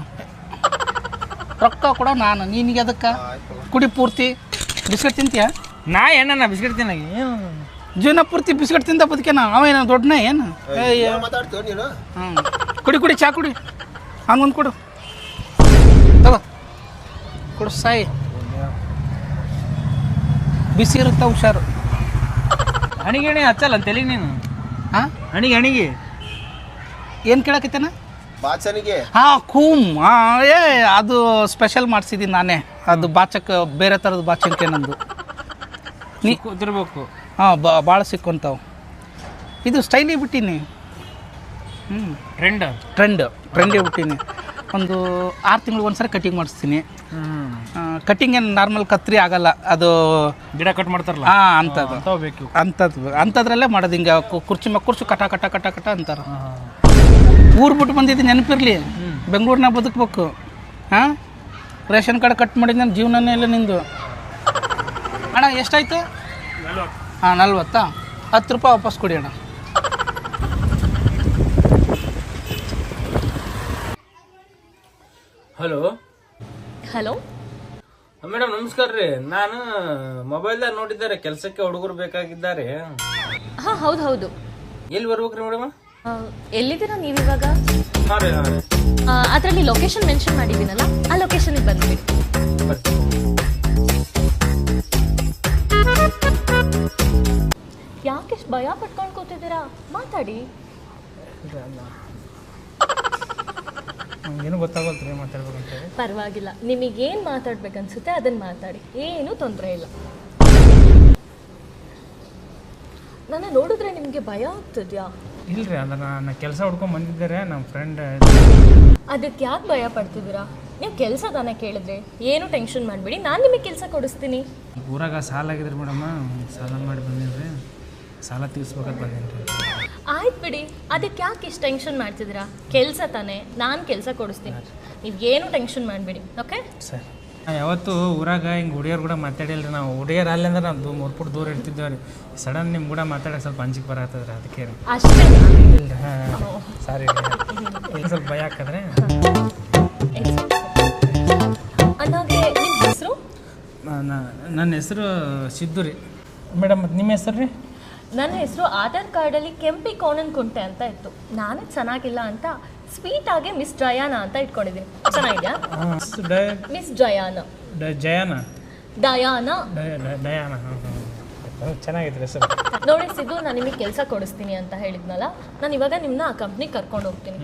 ರೊಕ್ಕ ಕೊಡ ನಾನು. ನಿನಗೆ ಅದಕ್ಕೆ ಕುಡಿ ಪೂರ್ತಿ. ಬಿಸ್ಕೆಟ್ ತಿಂತೀಯ? ನಾ ಏನಣ್ಣ ಬಿಸ್ಕೆಟ್ ತಿನ್ನಾಗಿ? ಏನು ಜೀವನ ಪೂರ್ತಿ ಬಿಸ್ಕೆಟ್ ತಿಂದ ಬದುಕೇನ ಅವೇನ ದೊಡ್ಡನ ಏನು? ಮಾತಾಡ್ತೀವಿ ನೀನು. ಕುಡಿ ಚಾ ಕುಡಿ. ಹಂಗೊಂದು ಕೊಡು, ತಗೋ ಕೊಡು. ಸಾಯಿ ಬಿಸಿ ಇರುತ್ತೆ, ಹುಷಾರು. ಹಣಿಗೆ ಹಚ್ಚಲ್ಲ ತಲೆಗೆ ನೀನು? ಹಾಂ, ಹಣಿಗೆ ಏನು ಕೇಳಕತ್ತೇನ? ಬಾಚನಿಗೆ. ಕೂಮ್. ಅದು ಸ್ಪೆಷಲ್ ಮಾಡಿಸಿದ್ದೀನಿ ನಾನೇ. ಅದು ಬಾಚಕ್ಕೆ ಬೇರೆ ಥರದ ಬಾಚಣಿಕೆ ನಂದು. ನೀ ಕೂತಿರ್ಬೇಕು. ಭಾಳ ಸಿಕ್ಕೊಂತಾವು. ಇದು ಸ್ಟೈಲಿಗೆ ಬಿಟ್ಟೀನಿ. ಟ್ರೆಂಡೇ ಬಿಟ್ಟೀನಿ. ಒಂದು 6 ತಿಂಗಳಿಗೆ ಒಂದ್ಸರಿ ಕಟಿಂಗ್ ಮಾಡಿಸ್ತೀನಿ. ಕಟಿಂಗ್ ಏನು ನಾರ್ಮಲ್ ಕತ್ರಿ ಆಗಲ್ಲ, ಅದು ಗಿಡ ಕಟ್ ಮಾಡ್ತಾರಲ್ಲ ಅಂಥದ್ದು ಬೇಕು. ಅಂಥದ್ರಲ್ಲೇ ಮಾಡೋದು. ಹಿಂಗೆ ಕುರ್ಚಿ ಕಟ ಅಂತಾರೆ. ಊರು ಬಿಟ್ಟು ಬಂದಿದ್ದೀನಿ, ನೆನಪಿರಲಿ. ಬೆಂಗಳೂರಿನಾಗ ಬದುಕಬೇಕು. ರೇಷನ್ ಕಾರ್ಡ್ ಕಟ್ ಮಾಡಿದ ನನ್ನ ಜೀವನನೇ ಇಲ್ಲ ನಿಂದು. ಅಣ್ಣ ಎಷ್ಟಾಯ್ತು? 40. 10 ರೂಪಾಯಿ ವಾಪಸ್ ಕೊಡಿ ಅಣ್ಣ. ಹಲೋ ಮೇಡಮ್, ನಮಸ್ಕಾರ ರೀ. ನಾನು ಮೊಬೈಲ್ದಾಗ ನೋಡಿದ್ದಾರೆ ಕೆಲಸಕ್ಕೆ ಹುಡುಗರು ಬೇಕಾಗಿದ್ದಾರೆ. ಹೌದು. ಎಲ್ಲಿ ಬರ್ಬೇಕ್ರಿ ಮೇಡಮ್? ಎಲ್ಲಿದ್ದೀರಾ ನೀವಿವಾಗ? ಹಾಂ ರೀ ಹಾಂ ರೀ ಅದರಲ್ಲಿ ಲೊಕೇಶನ್ ಮೆನ್ಷನ್ ಮಾಡಿದ್ದೀನಲ್ಲ, ಆ ಲೊಕೇಶನ್ಗೆ ಬಂದ್ಬಿಡಿ. ಯಾಕೆಷ್ಟು ಭಯ ಪಟ್ಕೊಂಡು ಕೂತಿದ್ದೀರಾ? ಮಾತಾಡಿ. ಏನು ಗೊತ್ತಾಗಲ್ತು ರೀ ಮಾತಾಡ್ಬೇಕಂತ. ಪರವಾಗಿಲ್ಲ, ನಿಮಗೇನು ಮಾತಾಡ್ಬೇಕನ್ಸುತ್ತೆ ಅದನ್ನು ಮಾತಾಡಿ, ಏನೂ ತೊಂದರೆ ಇಲ್ಲ. ನನ್ನ ನೋಡಿದ್ರೆ ನಿಮಗೆ ಭಯ ಆಗ್ತದ್ಯಾ? ಇಲ್ರಿ, ಅದನ್ನ ನಾನು ಕೆಲಸ ಹುಡ್ಕೊಂಡು ಬಂದಿದ್ದಾರೆ ನಮ್ಮ ಫ್ರೆಂಡ್. ಅದಕ್ಕೆ ಯಾಕೆ ಭಯ ಪಡ್ತಿದ್ದೀರಾ? ನೀವು ಕೆಲಸ ತಾನೇ ಕೇಳಿದ್ರೆ, ಏನು ಟೆನ್ಷನ್ ಮಾಡಬೇಡಿ, ನಾನು ನಿಮಗೆ ಕೆಲಸ ಕೊಡಿಸ್ತೀನಿ. ಊರಾಗ ಸಾಲ ಆಗಿದ್ರಿ ಮೇಡಮ್ಮ, ಸಾಲ ಮಾಡಿ ಬಂದಿದ್ರಿ, ಸಾಲ ತೀರ್ಸ್ಬೇಕಂತ ಬಂದೀನಿ ರೀ. ಆಯ್ತು ಬಿಡಿ, ಅದಕ್ಕೆ ಯಾಕೆ ಇಷ್ಟು ಟೆನ್ಷನ್ ಮಾಡ್ತಿದ್ದೀರಾ? ಕೆಲಸ ತಾನೇ, ನಾನು ಕೆಲಸ ಕೊಡಿಸ್ತೀನಿ, ನೀವು ಏನು ಟೆನ್ಷನ್ ಮಾಡಬೇಡಿ. ಓಕೆ ಸರಿ. ಯಾವತ್ತು ಊರಾಗ ಹಿಂಗೆ ಹುಡುಗಿಯರು ಕೂಡ ಮಾತಾಡಿಲ್ಲ ರೀ. ನಾವು ಹುಡುಗಿಯರು ಅಲ್ಲಂದ್ರೆ ನಾವು 3 ಫುಟ್ ದೂರ ಇರ್ತಿದ್ದೇವೆ ರೀ. ಸಡನ್ ನಿಮ್ಮ ಕೂಡ ಮಾತಾಡೋಕೆ ಸ್ವಲ್ಪ ಅಂಜಿಕೆ ಬರತ್ತದ್ರಿ, ಅದಕ್ಕೆ ರೀ. ಅಷ್ಟೇ? ಇಲ್ಲ ಹಾಂ ಸಾರಿ ರೀ, ಸ್ವಲ್ಪ ಭಯ ಹಾಕಿದ್ರೆ. ಅಂದಾಗೆ ನಿಮ್ಮ ಹೆಸರು? ನನ್ನ ಹೆಸರು ಸಿದ್ದು ರೀ ಮೇಡಮ್. ಮತ್ತು ನಿಮ್ಮ ಹೆಸರು ರೀ? ನನ್ನ ಹೆಸರು ಆಧಾರ್ ಕಾರ್ಡಲ್ಲಿ ಕೆಂಪಿ ಕೋಣನ್ ಕುಂಟೆ ಅಂತ ಇತ್ತು. ನಾನೇ ಚೆನ್ನಾಗಿಲ್ಲ ಅಂತ ಸ್ವೀಟ್ ಆಗಿ ಮಿಸ್ ಡಯಾನಾ ಅಂತ ಇಟ್ಕೊಂಡಿದ್ದೀನಿ. ಚೆನ್ನಾಗಿದೆಯಾ? Miss Diana. ಜಯಾನ? ಡಯಾನಾ. ಡಯಾನ. ಹಾಂ ಚೆನ್ನಾಗೈತೆ ಹೆಸರು. ನೋಡಿ ಸಿದ್ದು, ನಾನು ನಿಮಗೆ ಕೆಲಸ ಕೊಡಿಸ್ತೀನಿ ಅಂತ ಹೇಳಿದ್ನಲ್ಲ, ನಾನು ಇವಾಗ ನಿಮ್ಮನ್ನ ಆ ಕಂಪ್ನಿಗೆ ಕರ್ಕೊಂಡು ಹೋಗ್ತೀನಿ.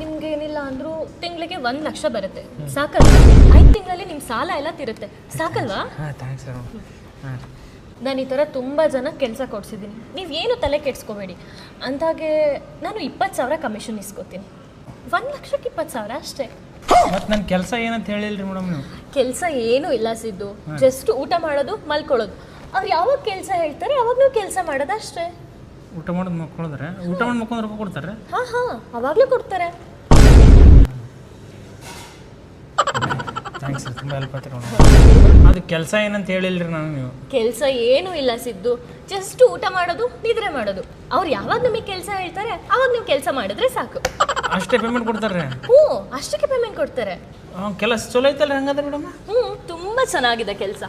ನಿಮ್ಗೆ ಏನಿಲ್ಲ ಅಂದರೂ ತಿಂಗಳಿಗೆ 1 ಲಕ್ಷ ಬರುತ್ತೆ, ಸಾಕಲ್ವಾ? 5 ತಿಂಗಳಲ್ಲಿ ನಿಮ್ಮ ಸಾಲ ಎಲ್ಲ ತಿರುತ್ತೆ, ಸಾಕಲ್ವಾ? ಹಾಂ ಥ್ಯಾಂಕ್ಸ್ ಸರ್. ಹಾಂ ನಾನು ಈ ಥರ ತುಂಬ ಜನ ಕೆಲಸ ಕೊಡಿಸಿದ್ದೀನಿ, ನೀವೇನು ತಲೆ ಕೆಡಿಸ್ಕೋಬೇಡಿ. ಅಂದಾಗೆ ನಾನು 20,000 ಕಮಿಷನ್ ಇಸ್ಕೊತೀನಿ. 1 ಲಕ್ಷಕ್ಕೆ 20,000 ಅಷ್ಟೇ. ಮತ್ತು ನನ್ನ ಕೆಲಸ ಏನಂತ ಹೇಳಿಲ್ಲ ರೀ ಮೇಡಮ್ ನೀವು? ಕೆಲಸ ಏನೂ ಇಲ್ಲ ಸಿದ್ದು, ಜಸ್ಟ್ ಊಟ ಮಾಡೋದು, ಮಲ್ಕೊಳ್ಳೋದು. ಅವ್ರು ಯಾವಾಗ ಕೆಲಸ ಹೇಳ್ತಾರೆ ಅವಾಗ ನೀವು ಕೆಲಸ ಮಾಡೋದು ಅಷ್ಟೇ. ಊಟ ಮಾಡೋದು ಮಕ್ಕೊಳ್ಳೋದ್ರೆ? ಊಟ ಮಾಡಿ ಮಕ್ಕೊಂಡ್ರೆ ರೊಕ್ಕ ಕೊಡ್ತಾರೆ? ಹಾಂ ಅವಾಗಲೂ ಕೊಡ್ತಾರೆ. ಥ್ಯಾಂಕ್ಸ್ ಸರ್, ತುಂಬ ಹೆಲ್ಪ್ ಆಗ್ತೀರಿ ಮೇಡಮ್. ಅದು ಕೆಲಸ ಏನಂತ ಹೇಳಿಲ್ಲ ರೀ ನಾನು ನೀವು? ಕೆಲಸ ಏನೂ ಇಲ್ಲ ಸಿದ್ದು, ಜಸ್ಟ್ ಊಟ ಮಾಡೋದು, ನಿದ್ರೆ ಮಾಡೋದು. ಅವ್ರು ಯಾವಾಗ ನಮಗೆ ಕೆಲಸ ಹೇಳ್ತಾರೆ ಅವಾಗ ನೀವು ಕೆಲಸ ಮಾಡಿದ್ರೆ ಸಾಕು. ಅಷ್ಟೇ ಪೇಮೆಂಟ್ ಕೊಡ್ತಾರೆ ರೀ? ಹ್ಞೂ, ಅಷ್ಟಕ್ಕೆ ಪೇಮೆಂಟ್ ಕೊಡ್ತಾರೆ. ಕೆಲಸ ಚಲೋ ಐತಲ್ಲ ಹಂಗಂದ್ರೆ ಮೇಡಮ್? ತುಂಬ ಚೆನ್ನಾಗಿದೆ ಕೆಲಸ.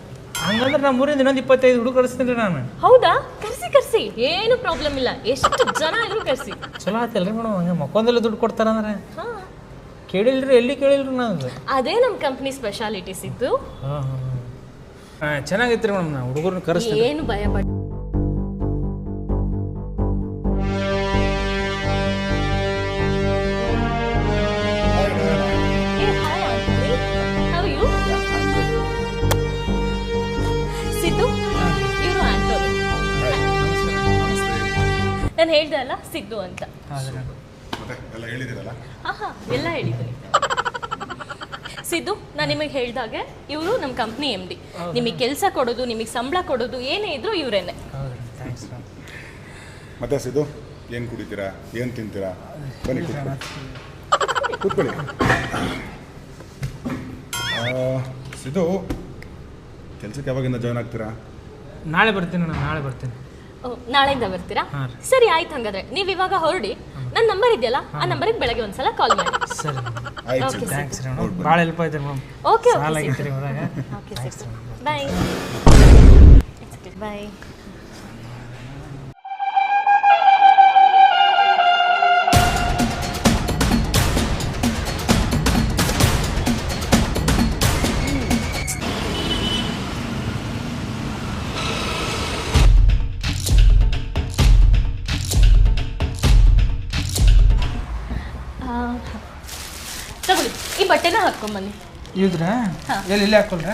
ಹಂಗಂದ್ರೆ ನಮ್ಮ ಊರಿಂದ ಇನ್ನೊಂದು 25 ಹುಡುಗ ಕಳಿಸ್ತೀನಿ ರೀ ನಾನು. ಹೌದಾ? ಕರ್ಸಿ, ಏನು ಪ್ರಾಬ್ಲಮ್ ಇಲ್ಲ, ಎಷ್ಟು ಜನ ಇದ್ರು ಕರ್ಸಿ. ಚಲೋ ಆಯ್ತಲ್ಲ ರೀ ಮೇಡಮ್? ಹಂಗೆ ಮಕ್ಕೊಂದೆಲ್ಲ ದುಡ್ಡು ಕೊಡ್ತಾರಂದ್ರೆ? ಹಾಂ, ಕೇಳಿಲ್ರಿ, ಎಲ್ಲಿ ಕೇಳಿಲ್ರಿ ನಾನು. ಅದೇ ನಮ್ಮ ಕಂಪ್ನಿ ಸ್ಪೆಷಾಲಿಟೀಸ್ ಇದ್ದು. ಹಾಂ ಚೆನ್ನಾಗೈತೆ ರೀ ಮೇಡಮ್, ನಾ ಹುಡುಗರನ್ನ ಕರೆಸ್ತೀನಿ. ಏನು ಭಯ ಪಡ. ಸಿದ್ದು, ಇವರು ಆಂಟೋನಿ. ನಾನು ಹೇಳ್ದೆ ಅಲ್ಲ ಸಿದ್ದು ಅಂತ. ಎಲ್ಲ ಹೇಳಿದಿರಲ್ಲ? ಎಲ್ಲ ಹೇಳಿದ್ದೀನಿ ಸಿದ್ದು. ನಾನು ನಿಮಗೆ ಹೇಳ್ದಾಗೆ ಇವರು ನಮ್ಮ ಕಂಪ್ನಿ MD. ನಿಮಗೆ ಕೆಲಸ ಕೊಡೋದು, ನಿಮಗೆ ಸಂಬಳ ಕೊಡೋದು, ಏನೇ ಇದ್ರು ಇವರೇನೆ. ಮತ್ತೆ ಸಿದ್ದು, ಏನು ಕುಡಿತೀರಾ, ಏನು ತಿಂತೀರಾ? ಬನ್ನಿ ಕೂತ್ಕೊಳ್ಳಿ. ಸಿದ್ದು, ಕೆಲ್ಸಕ್ಕೆ ಯಾವಾಗಿಂದ ಜಾಯ್ನ್ ಆಗ್ತೀರಾ? ನಾಳೆ ಬರ್ತೀನಿ ನಾನು, ನಾಳೆ ಬರ್ತೀನಿ. ನಾಳೆಯಿಂದ ಬರ್ತೀರಾ? ಸರಿ ಆಯ್ತು. ಹಂಗಾದ್ರೆ ನೀವು ಇವಾಗ ಹೊರಡಿ, ನನ್ನ ನಂಬರ್ ಇದೆಯಲ್ಲ, ಆ ನಂಬರಿಗೆ ಬೆಳಗ್ಗೆ ಒಂದ್ಸಲ ಕಾಲ್ ಮಾಡಿ. ಸರಿ ಆಯ್ತು, ಥ್ಯಾಂಕ್ಸ್ ರೀ ಮೇಡಮ್, ಭಾಳ ಹೆಲ್ಪ್ ಆಯ್ತು ಮೇಡಮ್. ಓಕೆ ಸಾಲ ಆಗೈತೆ ರೀ ಊರಾಗ. ಬಾಯ್ ಬಾಯ್. ತಗೊಳ್ಳಿ, ಈ ಬಟ್ಟೆನ ಹಾಕ್ಕೊಂಬನ್ನಿ. ಇದ್ರಾ? ಇಲ್ಲೇ ಹಾಕೊಳ್ರ?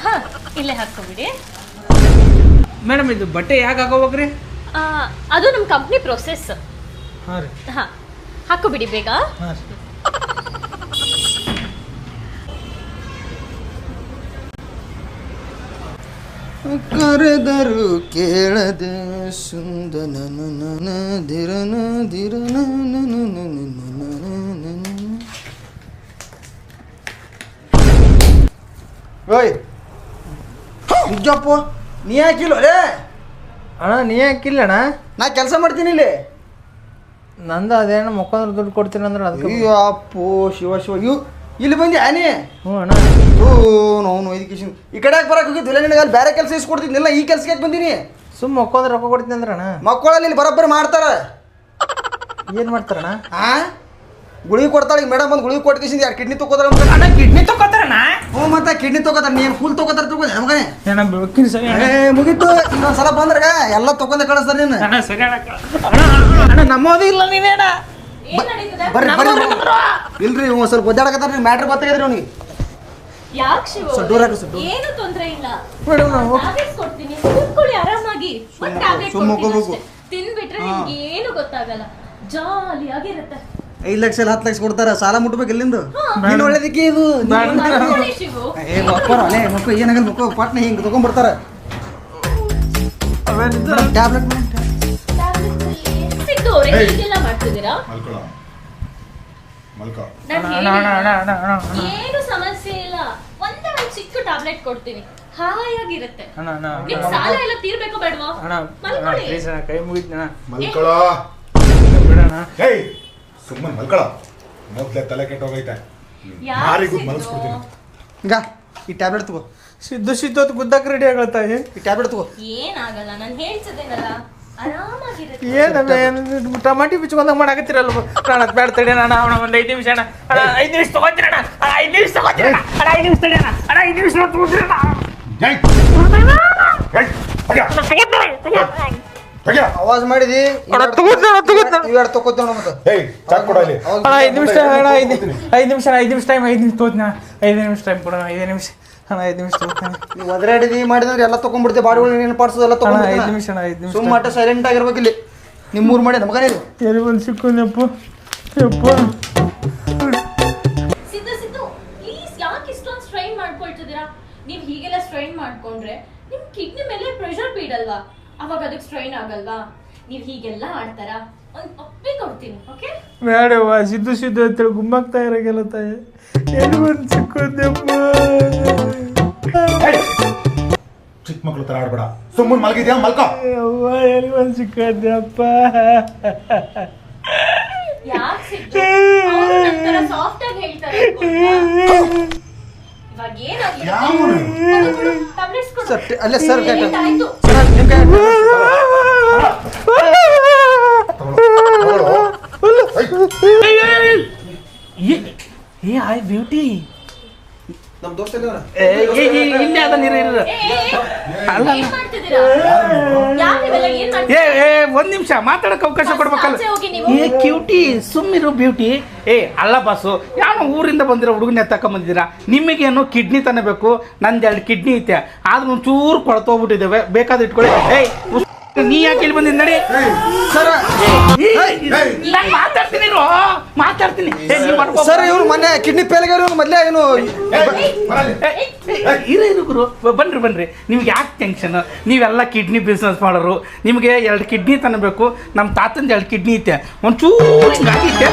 ಹಾಂ, ಇಲ್ಲೇ ಹಾಕ್ಕೊಂಬಿಡಿ. ಮೇಡಮ್ ಇದು ಬಟ್ಟೆ ಯಾಕೆ ಹಾಕೋಬೇಕ್ರಿ? ಅದು ನಮ್ಮ ಕಂಪ್ನಿ ಪ್ರೊಸೆಸ್. ಹಾಂ ರೀ. ಹಾಂ, ಹಾಕ್ಕೊಬಿಡಿ ಬೇಗ. ಹಾಂ ರೀ. ಕರೆದರು ಕೇಳದೆ ಸುಂದನ ಧಿರನ ಧಿರನ. ಓಯ್ ನಿಜಪ್ಪ, ನೀ ಹಾಕಿಲ್ಲ ರೇ? ಅಣ್ಣ ನೀ ಹಾಕಿಲ್ಲ ಅಣ್ಣ? ನಾ ಕೆಲಸ ಮಾಡ್ತೀನಿ ಇಲ್ಲಿ. ನಂದು ಅದೇನು ಮಕ್ಕೊಂದ್ರೆ ದುಡ್ಡು ಕೊಡ್ತೀನಿ ಅಂದ್ರೆ ಅದಕ್ಕೆ. ಅಯ್ಯೋ ಅಪ್ಪೋ ಶಿವ ಶಿವ, ಇಲ್ಲಿ ಬಂದಿ ಆನಿ? ಹ್ಞೂ ಅಣ್ಣ. ನೋವು ಎಜುಕೇಶನ್ ಈ ಕಡೆ ಯಾಕೆ ಬರಕ್ಕೆ ಹೋಗಿದ್ದಿಲ್ಲ? ನಿನಗೆ ಅಲ್ಲಿ ಬೇರೆ ಕೆಲಸ ಇಸ್ಕೊಡ್ತಿದ್ನಿಲ್ಲ, ಈ ಕೆಲ್ಸಕ್ಕೆ ಯಾಕೆ ಬಂದೀನಿ? ಸುಮ್ಮ ಮಕ್ಕೊಂದ್ರೆ ರೊಕ್ಕ ಕೊಡ್ತೀನಿ ಅಂದ್ರೆ ಅಣ್ಣ. ಮಕ್ಕಳಲ್ಲಿ ಇಲ್ಲಿ ಬರೋಬ್ಬರಿ ಮಾಡ್ತಾರ. ಏನು ಮಾಡ್ತಾರಣ್ಣ? ಗುಳಿಗೆ ಕೊಡ್ತಾಳೆ ಈಗ ಮೇಡಮ್, ಒಂದು ಗುಳಿಗೆ ಕೊಟ್ಟು 2 ಕಿಡ್ನಿ ತಗೋತಾರ. ಅಣ್ಣ ಕಿಡ್ನಿ ತಗೋತಾರಣ್ಣ? ಹ್ಞೂ ಮತ್ತೆ ಕಿಡ್ನಿ ತಗೋತಾರ. ನೀನು ಫುಲ್ ತಗೋತಾರ ತಗೋ ನಮಗನೆ. ಅಣ್ಣ ಬೆಳಕಿನ ಸರಿ ಅಣ್ಣ. ಮುಗೀತು. ಇನ್ನೊಂದ್ಸಲ ಬಂದ್ರಾಗ ಎಲ್ಲ ತಗೊಂಡೆ ಕಳಿಸ್ತಾರ ನೀನು. ಅಣ್ಣ ಸರಿ ಅಣ್ಣ ನಮ್ಮೋದು ಇಲ್ಲ ನೀನೇನ ಏನ್ ನಡೀತದೆ? ಬರ್ರಿ ಇಲ್ರಿ ಇವ್ ಸ್ವಲ್ಪ ಒದ್ದಾಡಕತ್ತಾರ. ನೀವು ಮ್ಯಾಟ್ರ್ ಗೊತ್ತಾಗಿದ್ರಿ ಅವ್ನಿಗೆ. ಯಾಕೆ ಶಿವು? ಡೋರ್ ಹಾಕು ಸರ್. ಏನು ತೊಂದ್ರೆ ಇಲ್ಲ. ಮೇಡಮ್ ನಾವು ಟ್ಯಾಬ್ಲೆಟ್ಸ್ ಕೊಡ್ತೀನಿ, ಕೂತ್ಕೊಳ್ಳಿ ಆರಾಮಾಗಿ. ಒಂದು ಟ್ಯಾಬ್ಲೆಟ್ ಸುಮ್ನೆ ಕೊಡ್ತೀನಿ ಹೋಗ್ಬೇಕು. ಅಷ್ಟೇ. ತಿನ್ಬಿಟ್ರೆ ನಿಮ್ಗೆ ಏನು ಗೊತ್ತಾಗಲ್ಲ, ಜಾಲಿಯಾಗಿರುತ್ತೆ. 5 ಲಕ್ಷ 10 ಲಕ್ಷ ಕೊಡ್ತಾರ. ಸಾಲ ಮುಟ್ಬೇಕು ಇಲ್ಲಿಂದ. ನೀನು ಒಳ್ಳೇದಕ್ಕೆ ಇದು. ಮಾಡ್ಕೊಳ್ಳಿ ಶಿವು. ಮಕ್ಕಳು ಏನಾಗಲ್ಲ ಮಕ್ಕಳು ಪಾಟ್ನ ಹಿಂಗೆ ತಗೊಂಡ್ಬರ್ತಾರ. ಟ್ಯಾಬ್ಲೆಟ್ ಸಿದ್ದು ಅವ್ರೆ, ಹೀಗೆಲ್ಲ ಮಾಡ್ತಿದ್ದೀರಾ? ಮಲ್ಕೊಳ್ಳೋ ಮಲ್ಕೋ. ನಾನ್ ಏನು ಸಮಸ್ಯೆ ಇಲ್ಲ. ಒಂದೇ ಒಂದು ಚಿಕ್ಕ ಟ್ಯಾಬ್ಲೆಟ್ ಕೊಡ್ತೀನಿ, ಹಾಯಾಗಿರುತ್ತೆ. ನಿಮ್ ಸಾಲ ಎಲ್ಲ ತೀರ್ಬೇಕು ಬೇಡವಾ? ಮಲ್ಕೊಳ್ಳಿ. ಪ್ಲೀಸ್ ಅಣ್ಣ ಕೈ ಮುಗಿದ್ನಣ್ಣ. ಮಲ್ಕೊಳ್ಳೋ. ಬಿಡಣ್ಣ. ಹೇಯ್ ಸುಮ್ಮನೆ ಮಲ್ಕೊಳ್ಳೋ. ಮೊದ್ಲೇ ತಲೆ ಕೆಟ್ಟೋಗೈತೆ. ಮಾರಿಗೂ ಮಲಗಿಸ್ಬಿಡ್ತೀನಿ. ಈಗ ಈ ಟ್ಯಾಬ್ಲೆಟ್ ತಗೋ. ಸಿದ್ದು ಅಂತ ಗುದ್ದಕ್ಕೆ ರೆಡಿ ಆಗತ್ತಾಯಿ. ಈ ಟ್ಯಾಬ್ಲೆಟ್ ತಗೋ. ಏನಾಗಲ್ಲ, ನಾನು ಹೇಳ್ತಿದ್ದೇನಲ್ಲ, ಆರಾಮಾಗಿರುತ್ತೆ. ಏನು ಟಮಾಟಿ ಬಿಚ್ಕೊಂಡಂಗೆ ಮಾಡಾಕತ್ತೀರಲ್ಲ ಅಣ್ಣ. ಬೇಡ ತಡಿ ಅಣ್ಣ. ಅವನ ಒಂದು 5 ನಿಮಿಷ ಅಣ್ಣ. 5 ನಿಮಿಷ ತಗೋತೀರ ಅಣ್ಣ. 5 ನಿಮಿಷ ತಗೋತೀರ ಅಣ್ಣ. 5 ನಿಮಿಷ ತಡಿ ಅಣ್ಣ. 5 ನಿಮಿಷ ತಗೋತೀರ ಅಣ್ಣ. ಹೇಯ್ ಹೇಯ್ ತೆಗಿಯ. ಆವಾಜ್ ಮಾಡಿದಿ. ಇವೆರಡು ತಗೋತೇವ ಮತ್ತೆ. ಹೇಯ್ ಚಾಕ್ ಕೊಡ ಇಲ್ಲಿ. ಅಣ್ಣ 5 ನಿಮಿಷ ಅಣ್ಣ. 5 ನಿಮಿಷ 5 ನಿಮಿಷ ಟೈಮ್. 5 ನಿಮಿಷ ತಗೋತೀನಿ ಅಣ್ಣ. 5 ನಿಮಿಷ ಟೈಮ್ ಕೊಡೋಣ. 5 ನಿಮಿಷ ಅಣ್ಣ. 5 ನಿಮಿಷ ತಗೋತೀನಿ. ನೀವು ಒದರಾಡಿದಿ ಮಾಡಿದ್ರೆ ಎಲ್ಲ ತಗೊಂಡ್ಬಿಡ್ತೀವಿ. ಬಾಡಿಗಳು ಏನು ಪಾಡ್ಸೋದು ಎಲ್ಲ ಅಣ್ಣ 5 ತಗೊಂಡ್ಬಿಡ್ತೀನಿ. ನಿಮಿಷ ಅಣ್ಣ. 5 ನಿಮಿಷ ಸುಮ್ಮನೆ ಸೈಲೆಂಟ್ ಆಗಿರ್ಬೇಕು ಇಲ್ಲಿ. ನಿಮ್ಮೂರು ಮಾಡಿ ನಮಗನೇ ಇದು. ಎಲ್ಲಿ ಬಂದು ಸಿಕ್ಕೊಂದಪ್ಪ ಯಪ್ಪ. ಸಿದ್ದು ಪ್ಲೀಸ್ ಯಾಕೆ ಇಷ್ಟೊಂದು ಸ್ಟ್ರೈನ್ ಮಾಡ್ಕೊಳ್ತಿದ್ದೀರಾ? ನೀವು ಹೀಗೆಲ್ಲ ಸ್ಟ್ರೈನ್ ಮಾಡ್ಕೊಂಡ್ರೆ ನಿಮ್ ಕಿಡ್ನಿ ಮೇಲೆ ಪ್ರೆಷರ್ ಬೀಳಲ್ವಾ? ಅವಾಗ ಅದಕ್ಕೆ ಸ್ಟ್ರೈನ್ ಆಗಲ್ವಾ? ನೀವು ಹೀಗೆಲ್ಲ ಆಡ್ತಾರಾ? ಒಂದು ಅಪ್ಪಿ ಕೊಡ್ತೀನಿ, ಓಕೆ? ಬೇಡವ್ವ. ಸಿದ್ದು ಅಂತೇಳಿ ಗುಮ್ಮಾಗ್ತಾ ಇರೋಗೆಲ್ಲ ತಾಯಿ. ಎಲ್ಲಿ ಬಂದು ಸಿಕ್ಕೊಂದಪ್ಪ. ಚಿಕ್ಕ ಮಕ್ಳು ತರ ಆಡ್ಬೇಡ. ಸುಮ್ಮನೆ ಮಲಗಿದ್ಯಾ? ಮಲ್ಕೋ. ಅವ್ವ ಎಲ್ಲಿ ಬಂದು ಸಿಕ್ಕೊಂದಪ್ಪ. ಯಾಕೆ ಸಿದ್ದು ಅವ್ರು ನಂತರ ಸಾಫ್ಟ್ ಆಗಿ ಹೇಳ್ತಾರೆ ಅನ್ಕೊಂಡ್ರಾ? ಇವಾಗ ಏನಾಗಿದೆ? ಟ್ಯಾಬ್ಲೆಟ್ಸ್ ಕೊಡು. ಸರ್ ಅಲ್ಲೇ ಸರ್ ಆಯ್ತು. ನಿಮ್ಮ ಕೈ ಏ ಆಯ್ ಬ್ಯೂಟಿ. ನಮ್ಮ ದೋಸ್ತ ಇಲ್ಲವ್ರ. ಇಲ್ಲೇ ಅದ ನೀರು ಇರ. ಅಲ್ಲ ಏನ್ ಮಾಡ್ತಿದ್ದೀರಾ? ಯಾಕೆ ನೀವೆಲ್ಲ ಏನ್ ಮಾಡ್ತಿದ್ದೀರಾ? ಒಂದ್ ನಿಮಿಷ ಮಾತಾಡಕ್ಕೆ ಅವಕಾಶ ಕೊಡ್ಬೇಕಲ್ಲ. ಆಚೆ ಹೋಗಿ ನೀವು. ಏ ಕ್ಯೂಟಿ ಸುಮ್ಮಿರು ಬ್ಯೂಟಿ. ಅಲ್ಲ ಬಾಸು, ಯಾವ ಊರಿಂದ ಬಂದಿರೋ ಹುಡುಗನ ತಕೊಂಬಂದಿದ್ದೀರಾ? ನಿಮಗೇನು ಕಿಡ್ನಿ ತನಬೇಕು. ನಂದು 2 ಕಿಡ್ನಿ ಐತೆ, ಆದ್ರೂ ಒಂಚೂರು ಕೊಳ್ತೋಗ್ಬಿಟ್ಟಿದ್ದೇವೆ. ಬೇಕಾದ್ರೆ ಇಟ್ಕೊಳ್ಳಿ. ನೀ ಯಾಕೆ ಇಲ್ಲಿ ಬಂದಿದ್ದ ನಡಿ ಸರ್. ನಾನು ಮಾತಾಡ್ತೀನಿ. ಸರ್ ಇವ್ರು ಮೊನ್ನೆ ಕಿಡ್ನಿ ಫೇಲ್ ಆಗ್ಯಾರ. ಮೊದಲೇ ಏನು ಇರು ಗುರು. ಬನ್ರಿ ನಿಮ್ಗೆ ಯಾಕೆ ಟೆನ್ಷನ್? ನೀವೆಲ್ಲ ಕಿಡ್ನಿ ಬಿಸ್ನೆಸ್ ಮಾಡೋರು. ನಿಮಗೆ 2 ಕಿಡ್ನಿ ತನಬೇಕು. ನಮ್ಮ ತಾತಂದು 2 ಕಿಡ್ನಿ ಐತೆ. ಒಂಚೂರು ಹಿಂಗಾಗಿತ್ತೆ.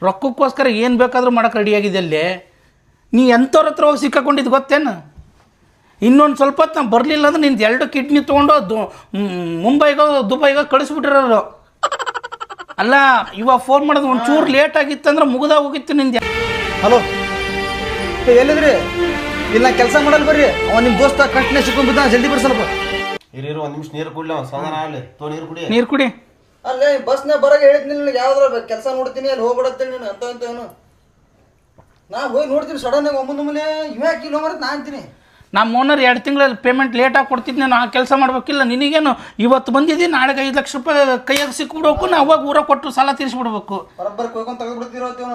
ರೊಕ್ಕಕ್ಕೋಸ್ಕರ ಏನು ಬೇಕಾದ್ರೂ ಮಾಡೋಕೆ ರೆಡಿಯಾಗಿದೆ ಅಲ್ಲಿ. ನೀ ಎಂಥವ್ರ ಹತ್ರ ಹೋಗಿ ಸಿಕ್ಕಾಕೊಂಡಿದ್ದು ಗೊತ್ತೇನು? ಇನ್ನೊಂದು ಸ್ವಲ್ಪ ಹೊತ್ತು ನಾನು ಬರಲಿಲ್ಲ ಅಂದ್ರೆ ನಿಂದು 2 ಕಿಡ್ನಿ ತೊಗೊಂಡು ಮುಂಬೈಗೋ ದುಬೈಗೋ ಕಳಿಸ್ಬಿಟ್ಟಿರೋರು. ಅಲ್ಲ ಇವಾಗ ಫೋನ್ ಮಾಡೋದು ಒಂಚೂರು ಲೇಟ್ ಆಗಿತ್ತಂದ್ರೆ ಮುಗ್ದಾಗ ಹೋಗಿತ್ತು ನಿಂದು. ಹಲೋ ಎಲ್ಲಿದ್ರಿ? ಇಲ್ಲ ಕೆಲಸ ಮಾಡಲ್ ಬರ್ರಿ. ಅವ ನಿಮ್ಮ ದೋಸ್ತ ಕಂಟಿನ್ಯೂ ಸಿಕ್ಕೊಂಡ್ಬಿದ್ದ. ಜಲ್ದಿ ಬರ್ರಿ ಸ್ವಲ್ಪ. ಇರು 1 ನಿಮಿಷ ನೀರು ಕುಡ್ಲಿ. ಸಮಾಧಾನ ಆಗಲಿ. ನೀರು ಕುಡಿ. ಅಲ್ಲೇ ಬಸ್ನಾಗ ಬರಾಗ ಹೇಳಿದ್ನಿ ನಿನಗೆ ಯಾವ್ದಾರ ಕೆಲಸ ನೋಡ್ತೀನಿ ಅಲ್ಲಿ ಹೋಗ್ಬಿಡತ್ತೇಳಿ ನೀನು ಅಂತ ಏನು. ನಾ ಹೋಗಿ ನೋಡ್ತೀನಿ ಸಡನ್ ಆಗಿ ಒಮ್ಮೆ ಇವ್ಯಾಕೆ ಇಲ್ಲ ಮರತ್ ನಾ ಅಂತೀನಿ. ನಮ್ಮ ಓನರ್ 2 ತಿಂಗಳಲ್ಲಿ ಪೇಮೆಂಟ್ ಲೇಟಾಗಿ ಕೊಡ್ತಿದ್ದೆ. ನಾನು ಆ ಕೆಲಸ ಮಾಡ್ಬೇಕಿಲ್ಲ. ನಿನಗೇನು ಇವತ್ತು ಬಂದಿದ್ದೀನಿ, ನಾಳೆಗೆ 5 ಲಕ್ಷ ರೂಪಾಯಿ ಕೈಯಾಗ ಸಿಕ್ಬಿಡ್ಬೇಕು. ನಾವು ಅವಾಗ ಊರಾಗ ಕೊಟ್ಟು ಸಾಲ ತೀರಿಸ್ಬಿಡ್ಬೇಕು. ಬರೋಬ್ಬರ ಕೊಯ್ಕೊಂಡು ತೆಗೆದ್ಬಿಡ್ತಿರೋತೀವನ.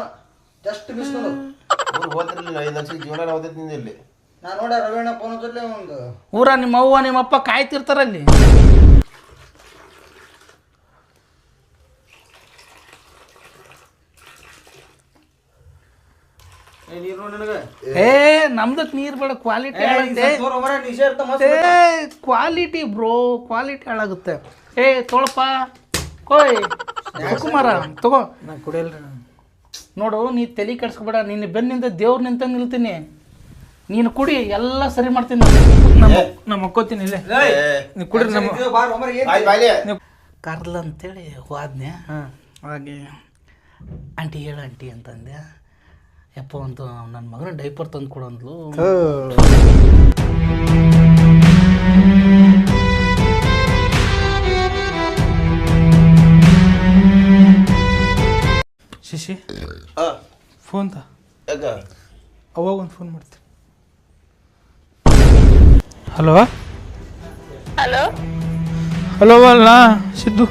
ಜಸ್ಟ್ ಮಿಸ್ ನೋಡು. ಹೋದ್ರಿಲ್ಲ 5 ಲಕ್ಷ ಜೀವನ ಓದೈತಿ ನಿಂದ ಇಲ್ಲಿ. ನಾನು ನೋಡ ರವೀಣ ಫೋನ್ ಜೊತೆ ಒಂದು ಊರ ನಿಮ್ಮ ಅವ್ವ ನಿಮ್ಮಪ್ಪ ಕಾಯ್ತಿರ್ತಾರಲ್ಲಿ. ನಮ್ದಕ್ ನೀರ್ ಬೇಡ. ಕ್ವಾಲಿಟಿ ಕ್ವಾಲಿಟಿ ಬ್ರೋ, ಕ್ವಾಲಿಟಿ ಹಾಳಾಗುತ್ತೆ. ತೊಳಪ್ಪ ಕೋಯ್ ಕುಮಾರ ತಗೋ. ನಾ ಕುಡಿಯಲ್ರಿ. ನೋಡು ನೀ ತಲೆ ಕೆಡ್ಸ್ಕೊಬೇಡ. ನಿನ್ನ ಬೆನ್ನಿಂದ ದೇವ್ರ ನಿಂತ ನಿಲ್ತೀನಿ. ನೀನು ಕುಡಿ, ಎಲ್ಲ ಸರಿ ಮಾಡ್ತೀನಿ. ನಮ್ಮ ಮಕ್ಕೋತೀನಿ ಇಲ್ಲೇ. ನೀವು ಕುಡ್ರಿ. ನಮ್ಮ ಕರ್ಲ ಅಂತೇಳಿ ಹೋದ್ನೆ. ಹಾಗೆ ಆಂಟಿ ಹೇಳು ಆಂಟಿ ಅಂತಂದೆ. ಯಪ್ಪ ಅಂತ ನನ್ನ ಮಗನ ಡೈಪರ್ ತಂದು ಕೊಡಂದ್ಲು. ಶಿಶಿ ಹಾಂ ಫೋನ್ ತ ಯಾಕ ಅವಾಗ ಒಂದು ಫೋನ್ ಮಾಡ್ತೀನಿ. ಹಲೋ ಹಲೋ ಹಲೋ ಅಲ್ಲ ಸಿದ್ದು.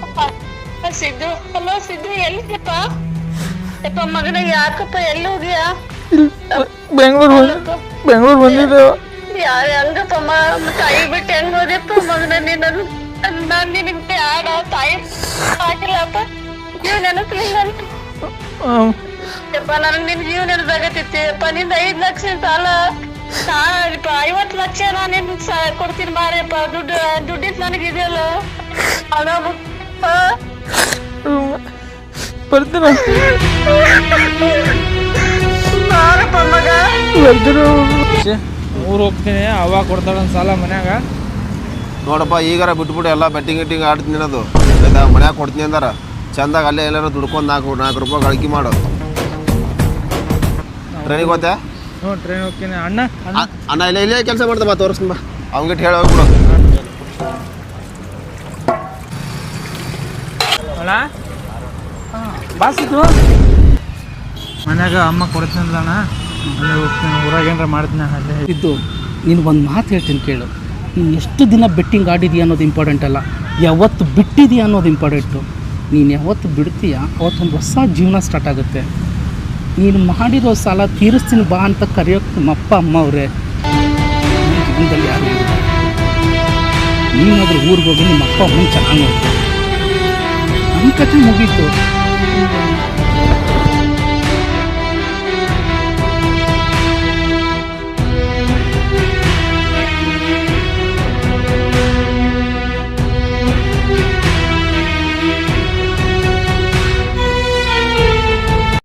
ಸಿದ್ದು, ಹಲೋ ಸಿದ್ದು, ಎಲ್ಲಿದ್ದಪ್ಪ? ಯಪ್ಪ ಮಗನ ಯಾಕಪ್ಪ ಎಲ್ಲಿ ಹೋಗ್ಯಾ? ಬೆಂಗಳೂರು ಬಂದಿದ್ದೆ. ಹೆಂಗಪ್ಪ ತಾಯಿ ಬಿಟ್ಟು ಹೆಂಗ್ ಹೋದ್ಯಪ್ಪ ಮಗನ ನೀನು? ನಾನ್ ನಿನಗ್ ಬ್ಯಾಡ, ತಾಯಿ ಆಗಿಲ್ಲಪ್ಪ, ಜೀವ ನೆನಸ್ಲಿಲ್ಲ. ಯಪ್ಪ ನನಗ್ ನಿನ್ ಜೀವ ನೆನಸಾಗತ್ತಿತ್ತು ಯಪ್ಪ. ನಿಂದ 5 ಲಕ್ಷ ಸಾಲ 50 ಲಕ್ಷ ನಾನು ನಿನ್ ಕೊಡ್ತೀನಿ ಮಾರಪ್ಪ. ದುಡ್ಡಿದ್ ನನಗಿದೆಯಲ್ಲ ಹಣ ಬರ್ತೀನ ಮಗ. ಊರು ಹೋಗ್ತೀನಿ, ಅವಾಗ ಕೊಡ್ತಾಳ ಸಾಲ ಮನ್ಯಾಗ. ನೋಡಪ್ಪ ಈಗಾರ ಬಿಟ್ಬಿಟ್ಟು ಎಲ್ಲ ಬೆಟ್ಟಿಂಗ್ ಗಿಟ್ಟಿಂಗ್ ಆಡ್ತೀನಿ ಅನ್ನೋದು ಆಯ್ತಾ. ಮನ್ಯಾಗ ಕೊಡ್ತೀನಿ ಅಂದಾರ ಚಂದಾಗ ಅಲ್ಲೇ ಎಲ್ಲಾರು ದುಡ್ಕೊಂಡು 4 ರೂಪಾಯಿ ಗಳಿಕೆ ಮಾಡು. ಟ್ರೈನಿಗೆ ಹೋಗ್ತೆ? ಹ್ಞೂ ಟ್ರೈನ್ ಹೋಗ್ತೀನಿ. ಅಣ್ಣ ಅಣ್ಣ ಇಲ್ಲೇ ಕೆಲಸ ಮಾಡ್ದೆ ಬಾ, ತೋರಿಸ್ತೀನಿ ಬಾ. ಅವ್ನಿಗೆ ಹೇಳಿ ಹೋಗ್ಬಿಡು. ಅಣ್ಣ ಬಾಸಿದ್ದು ಮನ್ಯಾಗ ಅಮ್ಮ ಕೊಡ್ತೀನಿ ಅಣ್ಣ, ಅಲ್ಲೇ ಹೋಗ್ತೀನಿ. ಊರಾಗ ಏನಾರ ಮಾಡ್ತೀನಿ ಅಲ್ಲೇ. ಇದ್ದು ನೀನು ಒಂದು ಮಾತು ಹೇಳ್ತೀನಿ ಕೇಳು. ನೀನು ಎಷ್ಟು ದಿನ ಬೆಟ್ಟಿಂಗ್ ಆಡಿದೀಯ ಅನ್ನೋದು ಇಂಪಾರ್ಟೆಂಟ್ ಅಲ್ಲ, ಯಾವತ್ತು ಬಿಟ್ಟಿದೀಯ ಅನ್ನೋದು ಇಂಪಾರ್ಟೆಂಟು. ನೀನು ಯಾವತ್ತು ಬಿಡ್ತೀಯ ಅವತ್ತೊಂದು ಹೊಸ ಜೀವನ ಸ್ಟಾರ್ಟ್ ಆಗುತ್ತೆ. ನೀನು ಮಾಡಿರೋ ಸಾಲ ತೀರಿಸ್ತೀನಿ ಬಾ ಅಂತ ಕರೆಯೋಕ್ಕೆ ನಿಮ್ಮ ಅಪ್ಪ ಅಮ್ಮ ಅವರೇ ಜೀವನದಲ್ಲಿ ಯಾರು ಇಲ್ಲ. ನೀನಾದರೂ ಊರಿಗೆ ಹೋಗಿ ನಿಮ್ಮ ಅಪ್ಪ ಅಮ್ಮನ ಚೆನ್ನಾಗಿ ನೋಡ್ತೀಯ. ನನ್ನ ಕಥೆ ಮುಗೀತು.